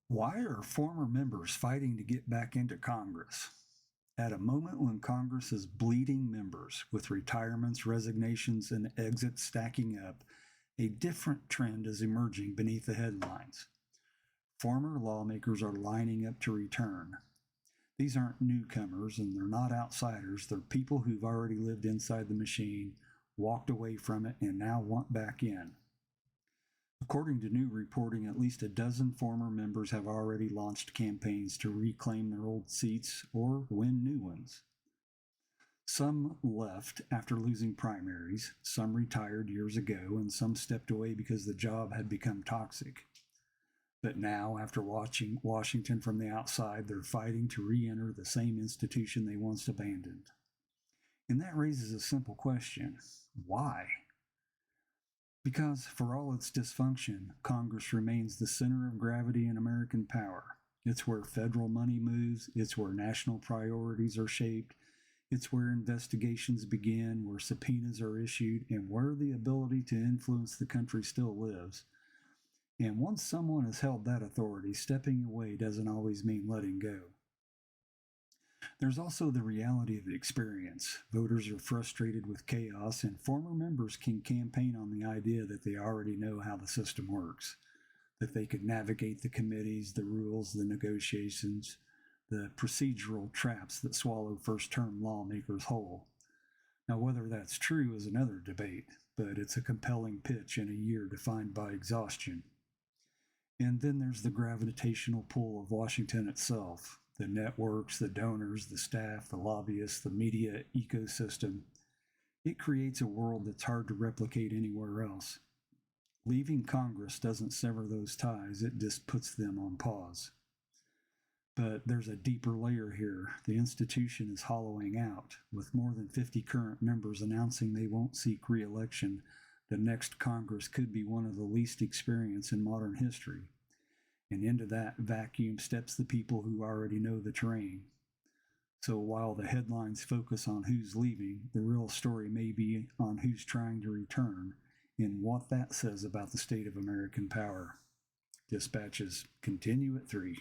Why are former members fighting to get back into Congress? At a moment when Congress is bleeding members, with retirements, resignations, and exits stacking up, a different trend is emerging beneath the headlines. Former lawmakers are lining up to return. These aren't newcomers and they're not outsiders. They're people who've already lived inside the machine, walked away from it, and now want back in. According to new reporting, at least a dozen former members have already launched campaigns to reclaim their old seats or win new ones. Some left after losing primaries, some retired years ago, and some stepped away because the job had become toxic. But now, after watching Washington from the outside, they're fighting to re-enter the same institution they once abandoned. And that raises a simple question: why? Because, for all its dysfunction, Congress remains the center of gravity in American power. It's where federal money moves, it's where national priorities are shaped, it's where investigations begin, where subpoenas are issued, and where the ability to influence the country still lives. And once someone has held that authority, stepping away doesn't always mean letting go. There's also the reality of the experience. Voters are frustrated with chaos, and former members can campaign on the idea that they already know how the system works, that they could navigate the committees, the rules, the negotiations, the procedural traps that swallow first-term lawmakers whole. Now, whether that's true is another debate, but it's a compelling pitch in a year defined by exhaustion. And then there's the gravitational pull of Washington itself. The networks, the donors, the staff, the lobbyists, the media ecosystem. It creates a world that's hard to replicate anywhere else. Leaving Congress doesn't sever those ties, it just puts them on pause. But there's a deeper layer here. The institution is hollowing out. With more than 50 current members announcing they won't seek re-election, the next Congress could be one of the least experienced in modern history. And into that vacuum steps the people who already know the terrain. So while the headlines focus on who's leaving, the real story may be on who's trying to return and what that says about the state of American power. Dispatches continue at 3.